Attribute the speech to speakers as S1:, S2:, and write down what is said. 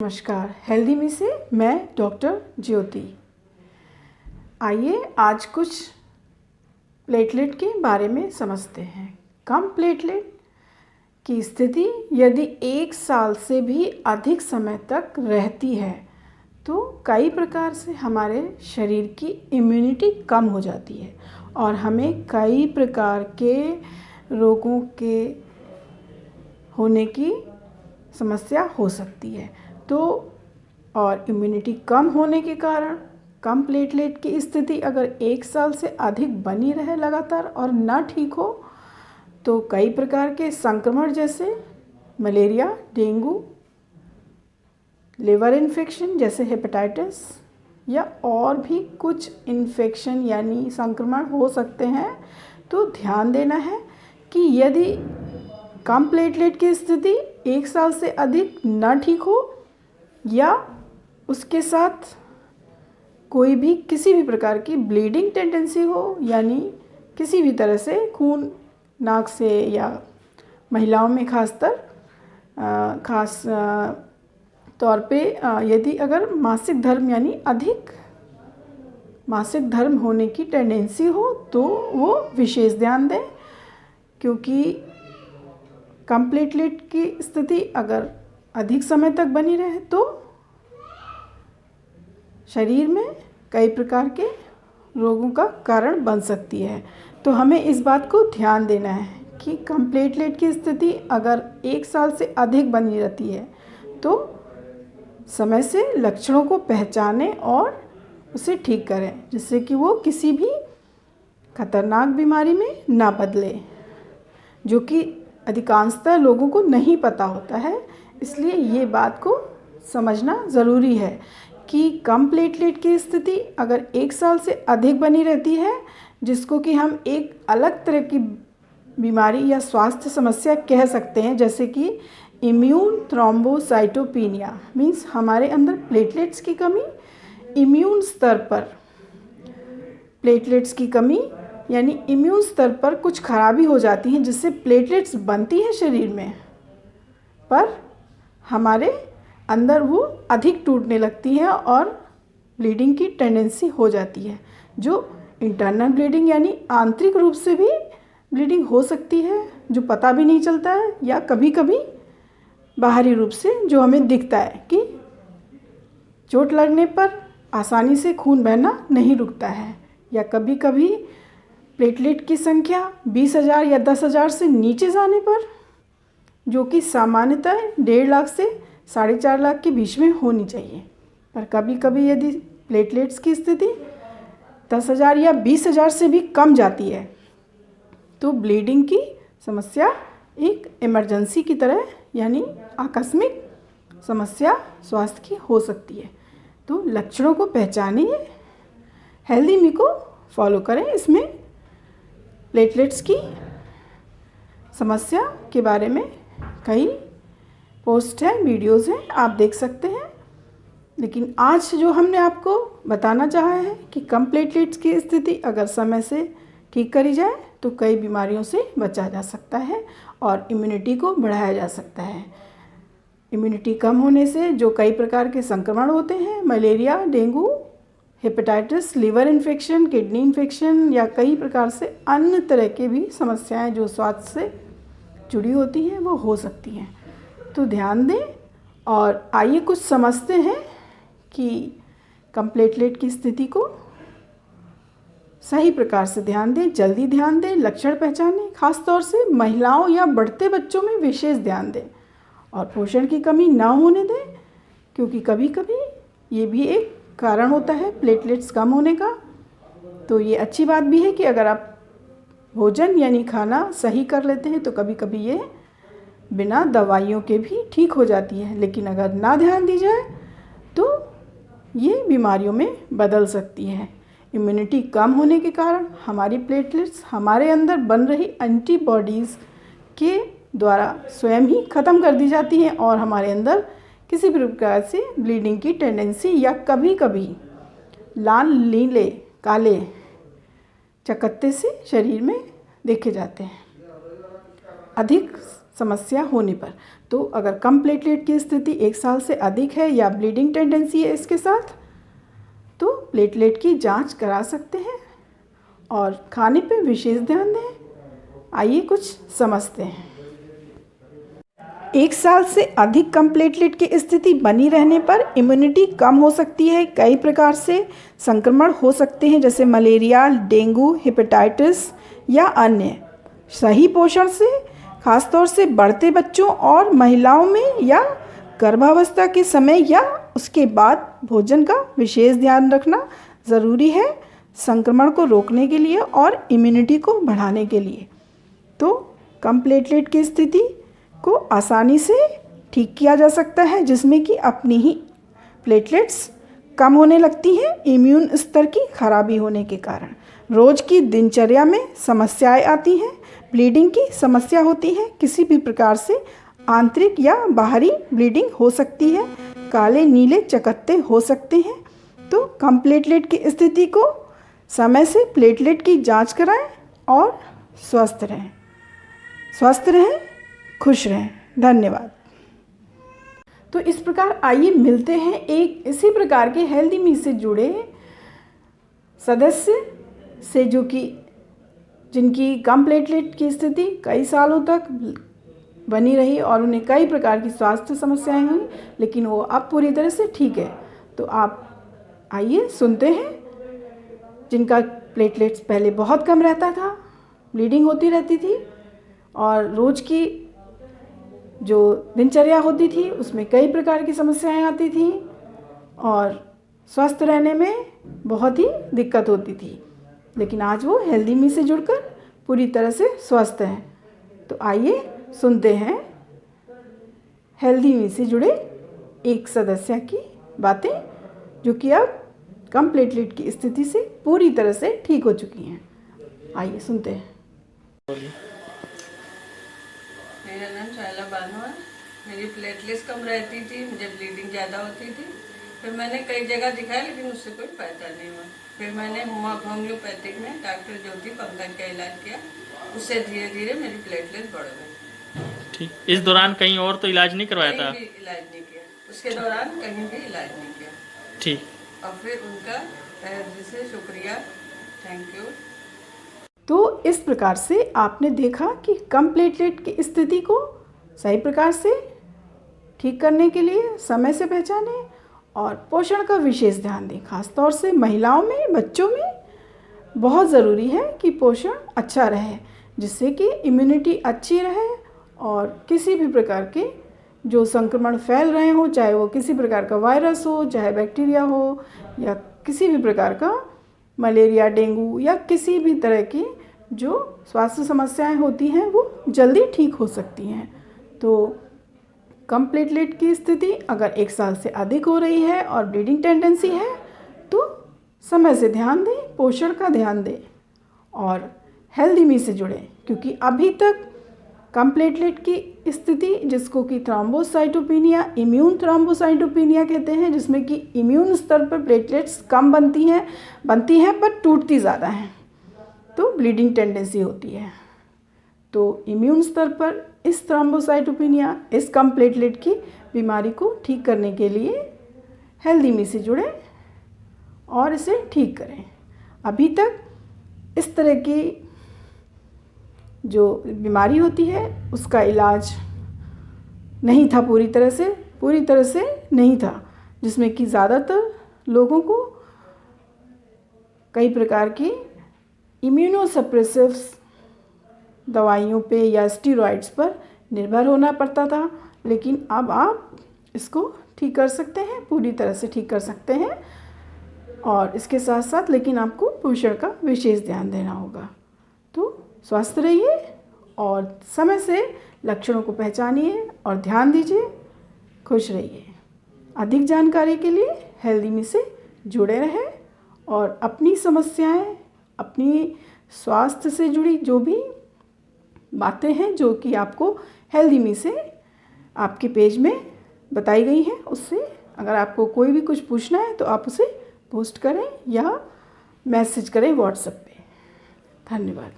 S1: नमस्कार, हेल्दी मी से मैं डॉक्टर ज्योति। आइए आज कुछ प्लेटलेट के बारे में समझते हैं। कम प्लेटलेट की स्थिति यदि 1 साल से भी अधिक समय तक रहती है तो कई प्रकार से हमारे शरीर की इम्यूनिटी कम हो जाती है और हमें कई प्रकार के रोगों के होने की समस्या हो सकती है। तो और इम्यूनिटी कम होने के कारण कम प्लेटलेट की स्थिति अगर 1 साल से अधिक बनी रहे लगातार और ना ठीक हो तो कई प्रकार के संक्रमण जैसे मलेरिया, डेंगू, लिवर इन्फेक्शन जैसे हेपेटाइटिस या और भी कुछ इन्फेक्शन यानी संक्रमण हो सकते हैं। तो ध्यान देना है कि यदि कम प्लेटलेट की स्थिति 1 साल से अधिक न ठीक हो या उसके साथ कोई भी किसी भी प्रकार की ब्लीडिंग टेंडेंसी हो, यानी किसी भी तरह से खून नाक से या महिलाओं में खास तौर पे यदि अगर मासिक धर्म यानी अधिक मासिक धर्म होने की टेंडेंसी हो तो वो विशेष ध्यान दें, क्योंकि कम प्लेटलेट की स्थिति अगर अधिक समय तक बनी रहे तो शरीर में कई प्रकार के रोगों का कारण बन सकती है। तो हमें इस बात को ध्यान देना है कि कम प्लेटलेट की स्थिति अगर 1 साल से अधिक बनी रहती है तो समय से लक्षणों को पहचानें और उसे ठीक करें, जिससे कि वो किसी भी खतरनाक बीमारी में ना बदले, जो कि अधिकांशतः लोगों को नहीं पता होता है। इसलिए ये बात को समझना ज़रूरी है कि कम प्लेटलेट की स्थिति अगर 1 साल से अधिक बनी रहती है, जिसको कि हम एक अलग तरह की बीमारी या स्वास्थ्य समस्या कह सकते हैं, जैसे कि इम्यून थ्रोम्बोसाइटोपेनिया मीन्स हमारे अंदर प्लेटलेट्स की कमी, इम्यून स्तर पर प्लेटलेट्स की कमी यानी इम्यून स्तर पर कुछ खराबी हो जाती है, जिससे प्लेटलेट्स बनती हैं शरीर में पर हमारे अंदर वो अधिक टूटने लगती है और ब्लीडिंग की टेंडेंसी हो जाती है, जो इंटरनल ब्लीडिंग यानी आंतरिक रूप से भी ब्लीडिंग हो सकती है, जो पता भी नहीं चलता है, या कभी कभी बाहरी रूप से जो हमें दिखता है कि चोट लगने पर आसानी से खून बहना नहीं रुकता है, या कभी कभी प्लेटलेट की संख्या 20,000 या 10,000 से नीचे जाने पर, जो कि सामान्यतः 1.5 लाख से 4.5 लाख के बीच में होनी चाहिए, पर कभी कभी यदि प्लेटलेट्स की स्थिति 10,000 या 20,000 से भी कम जाती है तो ब्लीडिंग की समस्या एक इमरजेंसी की तरह यानी आकस्मिक समस्या स्वास्थ्य की हो सकती है। तो लक्षणों को पहचानिए, हेल्दी मी को फॉलो करें। इसमें प्लेटलेट्स की समस्या के बारे में कई पोस्ट हैं, वीडियोज़ हैं, आप देख सकते हैं। लेकिन आज जो हमने आपको बताना चाहा है कि कम प्लेटलेट्स की स्थिति अगर समय से ठीक करी जाए तो कई बीमारियों से बचा जा सकता है और इम्यूनिटी को बढ़ाया जा सकता है। इम्यूनिटी कम होने से जो कई प्रकार के संक्रमण होते हैं, malaria, dengue, hepatitis, liver infection, kidney infection या कई प्रकार से अन्य तरह के भी समस्याएं जो स्वास्थ्य से जुड़ी होती हैं वो हो सकती हैं। तो ध्यान दें और आइए कुछ समझते हैं कि कम प्लेटलेट की स्थिति को सही प्रकार से ध्यान दें, जल्दी ध्यान दें, लक्षण पहचानें, खास तौर से महिलाओं या बढ़ते बच्चों में विशेष ध्यान दें और पोषण की कमी ना होने दें, क्योंकि कभी कभी ये भी एक कारण होता है प्लेटलेट्स कम होने का। तो ये अच्छी बात भी है कि अगर आप भोजन यानी खाना सही कर लेते हैं तो कभी कभी ये बिना दवाइयों के भी ठीक हो जाती है, लेकिन अगर ना ध्यान दी जाए तो ये बीमारियों में बदल सकती है। इम्यूनिटी कम होने के कारण हमारी प्लेटलेट्स हमारे अंदर बन रही एंटीबॉडीज़ के द्वारा स्वयं ही ख़त्म कर दी जाती हैं और हमारे अंदर किसी भी प्रकार से ब्लीडिंग की टेंडेंसी या कभी कभी लाल, नीले, काले चकत्ते से शरीर में देखे जाते हैं अधिक समस्या होने पर। तो अगर कम प्लेटलेट की स्थिति 1 साल से अधिक है या ब्लीडिंग टेंडेंसी है इसके साथ, तो प्लेटलेट की जांच करा सकते हैं और खाने पे विशेष ध्यान दें। आइए कुछ समझते हैं। 1 साल से अधिक कम प्लेटलेट की स्थिति बनी रहने पर इम्यूनिटी कम हो सकती है। कई प्रकार से संक्रमण हो सकते हैं, जैसे मलेरिया, डेंगू, हेपेटाइटिस या अन्य। सही पोषण से, खासतौर से बढ़ते बच्चों और महिलाओं में या गर्भावस्था के समय या उसके बाद भोजन का विशेष ध्यान रखना ज़रूरी है, संक्रमण को रोकने के लिए और इम्यूनिटी को बढ़ाने के लिए। तो कम प्लेटलेट की स्थिति को आसानी से ठीक किया जा सकता है, जिसमें कि अपनी ही प्लेटलेट्स कम होने लगती हैं इम्यून स्तर की खराबी होने के कारण। रोज़ की दिनचर्या में समस्याएं आती हैं, ब्लीडिंग की समस्या होती है, किसी भी प्रकार से आंतरिक या बाहरी ब्लीडिंग हो सकती है, काले नीले चकत्ते हो सकते हैं। तो कम प्लेटलेट की स्थिति को समय से प्लेटलेट की जांच कराएं और स्वस्थ रहें। खुश रहें। धन्यवाद। तो इस प्रकार आइए मिलते हैं एक इसी प्रकार के हेल्दी मी से जुड़े सदस्य से, जो कि जिनकी कम प्लेटलेट की स्थिति कई सालों तक बनी रही और उन्हें कई प्रकार की स्वास्थ्य समस्याएं हुई, लेकिन वो अब पूरी तरह से ठीक है। तो आप आइए सुनते हैं, जिनका प्लेटलेट्स पहले बहुत कम रहता था, ब्लीडिंग होती रहती थी और रोज़ की जो दिनचर्या होती थी उसमें कई प्रकार की समस्याएं आती थी और स्वस्थ रहने में बहुत ही दिक्कत होती थी, लेकिन आज वो हेल्दी मी से जुड़कर पूरी तरह से स्वस्थ हैं। तो आइए सुनते हैं हेल्दी मी से जुड़े एक सदस्य की बातें, जो कि अब कम प्लेटलेट की स्थिति से पूरी तरह से ठीक हो चुकी हैं। आइए सुनते हैं।
S2: मेरा नाम शाला बानो है। मेरी प्लेटलेट्स कम रहती थी, मुझे ब्लीडिंग ज़्यादा होती थी। फिर मैंने कई जगह दिखाया, लेकिन उससे कोई फायदा नहीं हुआ। फिर मैंने होम्योपैथिक में डॉक्टर ज्योति पंकज का इलाज किया, उससे धीरे धीरे मेरी प्लेटलेट्स बढ़ गई।
S3: ठीक। इस दौरान कहीं और तो इलाज नहीं करवाया था?
S2: कहीं भी इलाज नहीं किया, उसके दौरान कहीं भी इलाज नहीं किया।
S3: ठीक।
S2: और फिर उनका जैसे शुक्रिया, थैंक यू।
S1: तो इस प्रकार से आपने देखा कि कम प्लेटलेट की स्थिति को सही प्रकार से ठीक करने के लिए समय से पहचानें और पोषण का विशेष ध्यान दें। खासतौर से महिलाओं में, बच्चों में बहुत ज़रूरी है कि पोषण अच्छा रहे, जिससे कि इम्यूनिटी अच्छी रहे और किसी भी प्रकार के जो संक्रमण फैल रहे हों, चाहे वो किसी प्रकार का वायरस हो, चाहे बैक्टीरिया हो या किसी भी प्रकार का मलेरिया, डेंगू या किसी भी तरह की जो स्वास्थ्य समस्याएं होती हैं, वो जल्दी ठीक हो सकती हैं। तो कम प्लेटलेट की स्थिति अगर 1 साल से अधिक हो रही है और ब्लीडिंग टेंडेंसी है, तो समय से ध्यान दें, पोषण का ध्यान दें और हेल्दी मी से जुड़ें, क्योंकि अभी तक कम प्लेटलेट की स्थिति, जिसको कि थ्रोम्बोसाइटोपिनिया, इम्यून थ्रोम्बोसाइटोपिनिया कहते हैं, जिसमें कि इम्यून स्तर पर प्लेटलेट्स कम बनती हैं पर टूटती ज़्यादा हैं, तो ब्लीडिंग टेंडेंसी होती है। तो इम्यून स्तर पर इस थ्रोम्बोसाइटोपिनिया, इस कम प्लेटलेट की बीमारी को ठीक करने के लिए हेल्दी मी से जुड़ें और इसे ठीक करें। अभी तक इस तरह की जो बीमारी होती है उसका इलाज नहीं था, पूरी तरह से नहीं था, जिसमें कि ज़्यादातर लोगों को कई प्रकार की इम्यूनोसप्रेसिव्स दवाइयों पे या स्टेरॉइड्स पर निर्भर होना पड़ता था। लेकिन अब आप इसको ठीक कर सकते हैं, पूरी तरह से ठीक कर सकते हैं और इसके साथ साथ लेकिन आपको पोषण का विशेष ध्यान देना होगा। तो स्वस्थ रहिए और समय से लक्षणों को पहचानिए और ध्यान दीजिए। खुश रहिए। अधिक जानकारी के लिए हेल्दी मी से जुड़े रहें और अपनी समस्याएं, अपनी स्वास्थ्य से जुड़ी जो भी बातें हैं जो कि आपको हेल्दी मी से आपके पेज में बताई गई हैं, उससे अगर आपको कोई भी कुछ पूछना है तो आप उसे पोस्ट करें या मैसेज करें व्हाट्सएप पे। धन्यवाद।